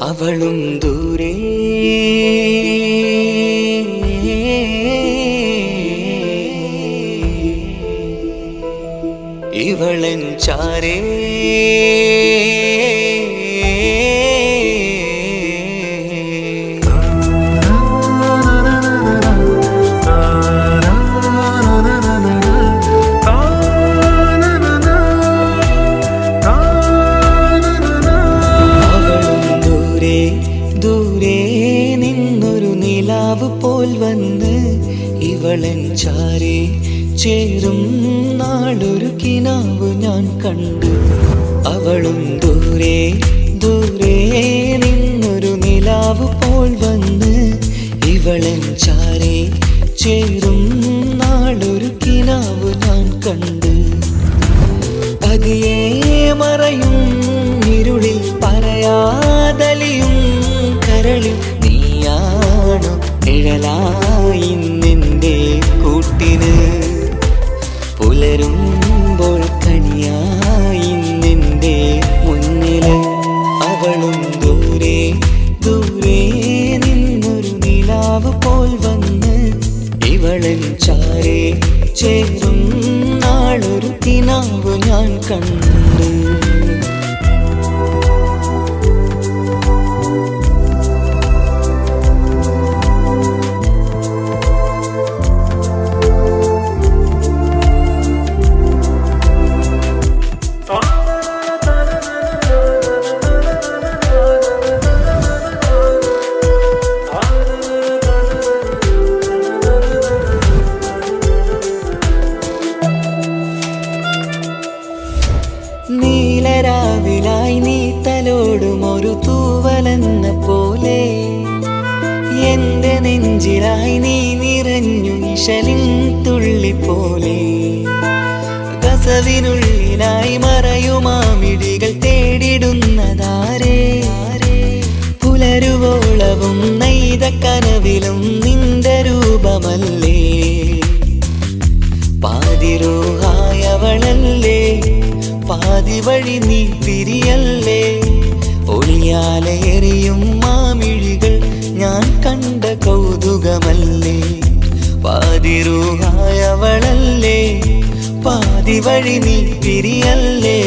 അവളും ദൂരെ ഇവളൻ ചാരേ പോൽ വന്ന് ഇവളൻ ചാരേ ചേരും നാളൊരു കിനാവ് ഞാൻ കണ്ടു. അവളും ദൂരെ ദൂരെ നിന്നൊരു നിലാവ് പോൽ വന്ന് ഇവളൻ ചാരേ ചേരും നാളൊരു കിനാവ് ഞാൻ കണ്ടു. പതിയെ മറയും ഇരുളിൽ പറയാതലിയും കരളിൽ നീയാണു നിഴലായി നിന്റെ കൂട്ടിന്. പുലരുമ്പോൾ കണിയായി നിന്റെ മുന്നില്. അവളും ദൂരെ ദൂരെ നിന്നൊരു നിലാവ് പോൽ വന്ന് ഇവളൻ ചാരേ ചേരും നാളൊരു കിനാവ് ഞാൻ കണ്ടു. നീലരാവിലായി നീ തലോടും ഒരു തൂവലെന്ന പോലെ എന്റെ നെഞ്ചിലായി നീ നിറഞ്ഞു ഇശലിൻ തുള്ളി പോലെ. കസവിനുള്ളിലായി മറയുമാമിടികൾ തേടിടുന്നതാരേ. പുലരുവോളവും നെയ്ത കനവിലും നിന്റെ രൂപമല്ലേ. പാതിരോഹായവളല്ലേ പാതി വഴി നീ തിരിയല്ലേ. ഒളിയാലെറിയും മാമിഴികൾ ഞാൻ കണ്ട കൗതുകമല്ലേ. പാതിരൂഹായവളല്ലേ പാതി വഴി നീ തിരിയല്ലേ.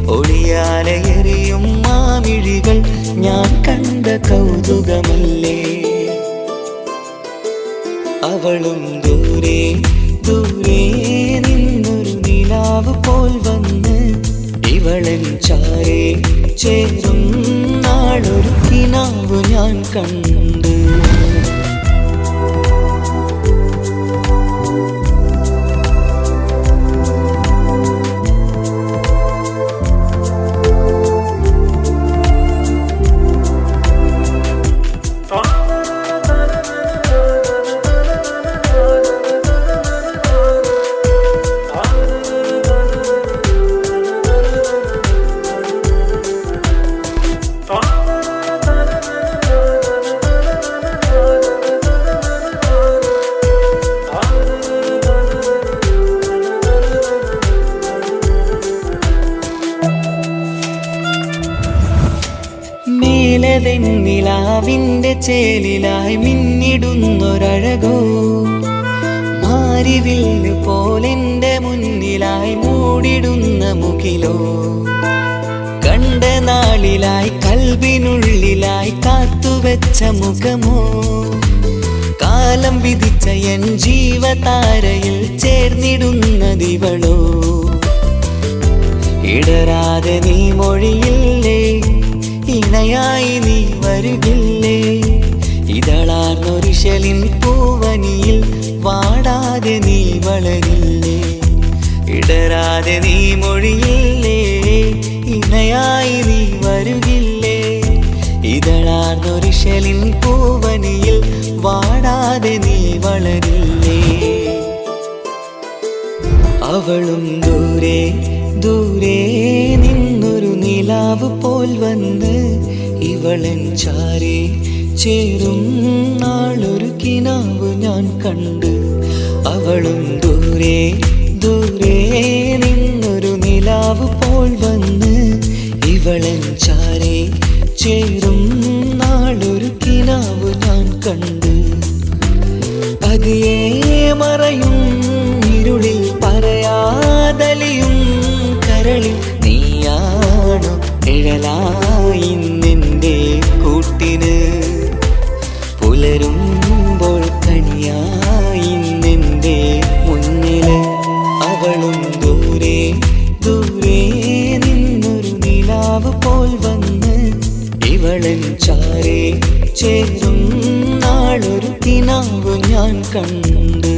ഒളിയാലെറിയും മാമിഴികൾ ഞാൻ കണ്ട കൗതുകമല്ലേ. അവളും ദൂരെ ദൂരെ നിന്നൊരു നിലാവ് പോൽ വന്ന് ഇവളൻ ചാരേ ചേരും നാളൊരു കിനാവ് ഞാൻ കണ്ടു. നിലാവിന്റെ ചേലിലായി മിന്നിടുന്നൊരഴകോ. മാരിവില്ല് പോലെന്റെ മുന്നിലായി മൂടിടുന്ന മുകിലോ. കണ്ട നാളിലായി കൽബിനുള്ളിലായി കാത്തുവെച്ച മുഖമോ. കാലം വിധിച്ച എൻ ജീവതാരയിൽ ചേർന്നിടുന്നതിവളോ. ഇടരാതെ നീ മൊഴിയില്ലേ ഇണയായി നീ വരുകില്ലേ. ഇതളാർന്നൊരിശലിൻ പൂവനിയിൽ വാടാതെ നീ വളരില്ലേ. ഇടരാതെ നീ മൊഴിയില്ലേ ഇണയായി നീ വരുകില്ലേ. ഇതളാർന്നൊരിശലിൻ പൂവനിയിൽ വാടാതെ നീ വളരില്ലേ. അവളും ദൂരെ ദൂരെ നിന്നൊരു നിലാവ് പോൽ വന്ന് ഇവളൻ ചാരേ ചേരും നാളൊരു കിനാവ് ഞാൻ കണ്ടു. അവളും ദൂരെ ദൂരെ നിന്നൊരു നിലാവ് പോൽ വന്ന് ഇവളൻ ചാരേ ചേരും നാളൊരു കിനാവ് ഞാൻ കണ്ട്. പതിയെ മറയും ഇരുളിൽ പറയാതലിയും കരളിൽ നീയാണു നിഴലായി നിന്റെ കൂട്ടിന്. പുലരുമ്പോൾ കണിയായി നിന്റെ മുന്നില്. അവളും ദൂരെ ദൂരെ നിന്നൊരു നിലാവ് പോൽ വന്ന് ഇവളൻ ചാരേ ചേരും നാളൊരു കിനാവ് ഞാൻ കണ്ട്.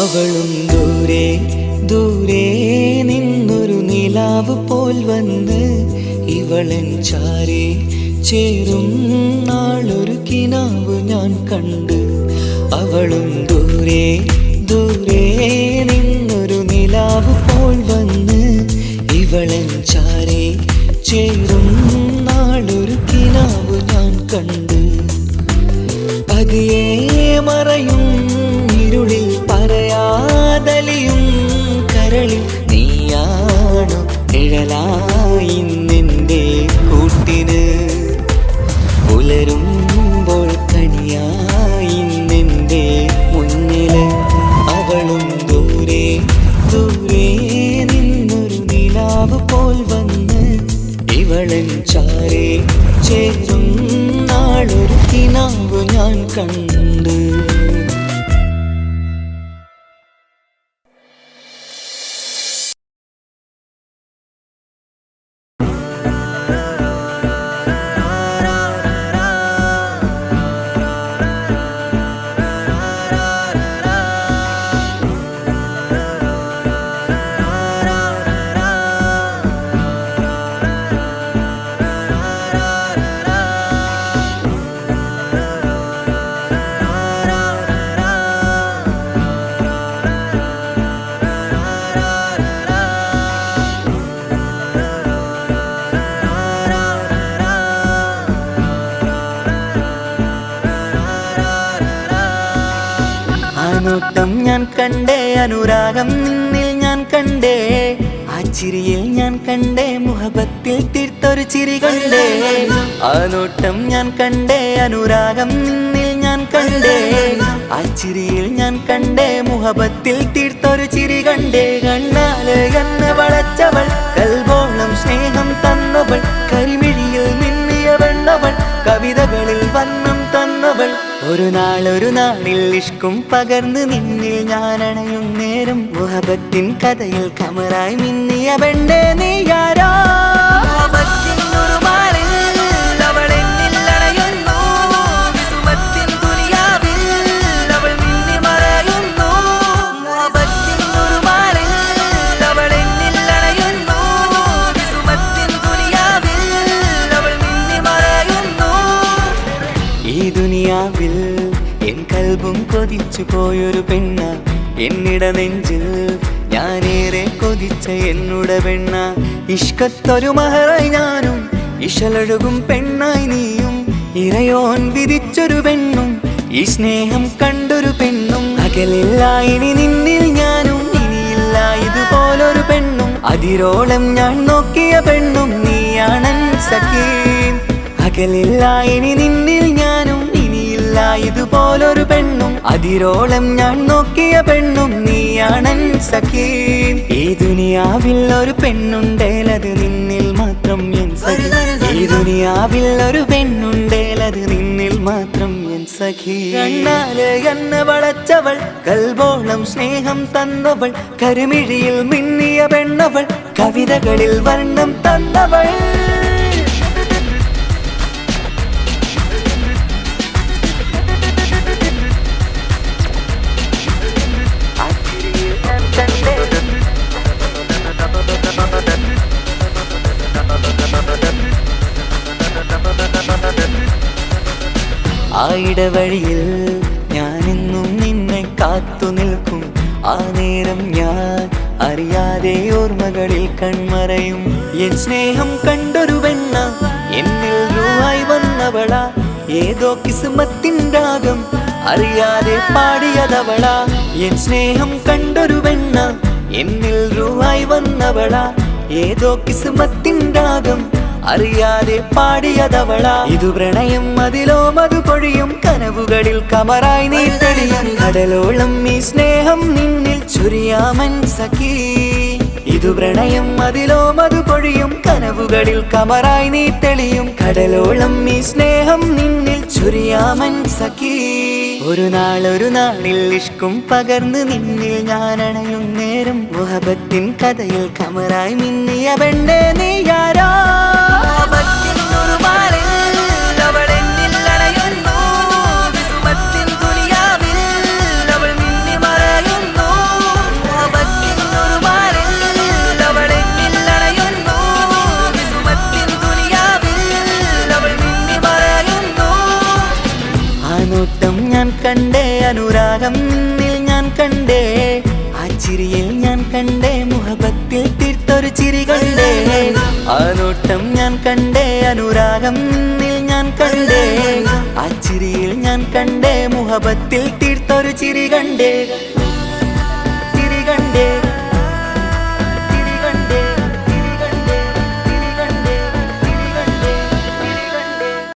അവളും ദൂരെ ദൂരെ നിന്നൊരു നിലാവ് പോൽ വന്ന് ഇവളൻ ചാരേ ചേരും നാളൊരു കിനാവ് ഞാൻ കണ്ട്. അവളും ദൂരെ ദൂരെ നിന്നൊരു നിലാവ് പോൽ വന്ന് ഇവളൻ ചാരേ ചേരും നാളൊരു കിനാവ് ഞാൻ കണ്ട്. പതിയെ മറയും ഇരുളിൽ പറയാതലിയും കരളിൽ നീയാണു നിഴലായി നിന്റെ കൂട്ടിന്. പുലരുമ്പോൾ കണിയായി നിന്റെ മുന്നില്. അവളും ദൂരെ ദൂരെ നിന്നൊരു നിലാവ് പോൽ വന്ന് ഇവളൻ ചാരേ ചേരും നാളൊരു കിനാവ് ഞാൻ കണ്ട്. നോട്ടം ഞാൻ കണ്ടേ, അനുരാഗം നിന്നിൽ ഞാൻ കണ്ടേ, ആ ചിരിയിൽ ഞാൻ കണ്ടേ, മുഹബത്തിൽ തീർത്തൊരു ചിരി കണ്ടേ. ആ നോട്ടം ഞാൻ കണ്ടേ, അനുരാഗം നിന്നിൽ ഞാൻ കണ്ടേ, ആ ചിരിയിൽ ഞാൻ കണ്ടേ, മുഹബത്തിൽ തീർത്തൊരു ചിരി കണ്ടേ. കണ്ണാല് എന്നെ വളച്ചവൾ, കൽബോളം സ്നേഹം തന്നവൾ, കരിമിഴിയിൽ മിന്നിയ വെണ്ണവൾ, കവിതകളിൽ വന്നം തന്നവൾ. ഒരു നാളിൽ ഇഷ്കും പകർന്ന് നിന്നിൽ ഞാൻ അണയും നേരം, മുഹബത്തിൻ കഥയിൽ കമറായി മിന്നിയ പെണ്ണേ നീയാരോ. എൻ കൽബും കൊതിച്ചു പോയൊരു പെണ്ണ, എന്നിട നെഞ്ചിൽ ഞാനേറെ കൊതിച്ച എന്നുട പെണ്ണ. ഇഷ്കത്തൊരു മഹറായി ഞാനും, ഇശലൊഴുകും പെണ്ണായി നീയും, ഇറയോൻ വിധിച്ചൊരു പെണ്ണും, ഈ സ്നേഹം കണ്ടൊരു പെണ്ണും. അകലില്ല ഇനി നിന്നിൽ ഞാനും, ഇനിയില്ല ഇതുപോലൊരു പെണ്ണും. അതിരോളം ഞാൻ നോക്കിയ പെണ്ണും നീയാണൻ സഖീ. അകലില്ല ഇനി നിന്നിൽ ഞാനും, ഇതുപോലൊരു പെണ്ണും. അതിരോളം ഞാൻ നോക്കിയ പെണ്ണും നീയാണൻ സഖീ. ഈ ദുനിയാവിൽ ഒരു പെണ്ണുണ്ടേലത് നിന്നിൽ മാത്രം എൻ സഖി. ഈ ദുനിയാവിൽ ഒരു പെണ്ണുണ്ടേലത് നിന്നിൽ മാത്രം എൻ സഖി. കണ്ണാല് എന്നെ വളച്ചവൾ, കൽബോളം സ്നേഹം തന്നവൾ, കരിമിഴിയിൽ മിന്നിയ പെണ്ണവൾ, കവിതകളിൽ വർണ്ണം തന്നവൾ. ആ ഇടവഴിയിൽ ഞാനെന്നും നിന്നെ കാത്തു നിൽക്കും. ആ നേരം ഞാൻ അറിയാതെ ഓർമ്മകളിൽ കൺമറയും. എൻ സ്നേഹം കണ്ടൊരു പെണ്ണ എന്നിൽ രൂപായി വന്നവള, ഏതോ കിസ്മത്തിൻ രാഗം അറിയാതെ പാടിയതവള. എൻ സ്നേഹം കണ്ടൊരു പെണ്ണ എന്നിൽ രൂപായി വന്നവള, ഏതോ കിസ്മത്തിൻ രാഗം അറിയാതെ പാടിയതവള. ഇതു പ്രണയം അതിലോ മധു പൊഴിയും, കനവുകളിൽ കമറായി നീ തെളിയും. കടലോളം ഈ സ്നേഹം നിന്നിൽ ചൊരിയാമൻ സഖി. ഇതു പ്രണയം അതിലോ മധു പൊഴിയും, കനവുകളിൽ കമറായി നീ തെളിയും. കടലോളം ഈ സ്നേഹം നിന്നിൽ ചൊരിയാമൻ സഖി. ഒരു നാളിൽ ഇഷ്കും പകർന്ന് നിന്നിൽ ഞാൻ അണയും നേരം, മുഹബത്തിൻ കഥയിൽ കമറായി മിന്നിയ പെണ്ണേ നീയാരോ. നോട്ടം ഞാൻ കണ്ടേ, അനുരാഗം നിന്നിൽ ഞാൻ കണ്ടേ, ആ ചിരിയിൽ ഞാൻ കണ്ടേ, മുഹബത്തിൽ തീർത്തൊരു ചിരി കണ്ടേ. ആ നോട്ടം ഞാൻ കണ്ടേ, അനുരാഗം നിന്നിൽ ഞാൻ കണ്ടേ, ആ ചിരിയിൽ ഞാൻ കണ്ടേ, മുഹബത്തിൽ തീർത്തൊരു ചിരി കണ്ടേ, ചിരി കണ്ടേ.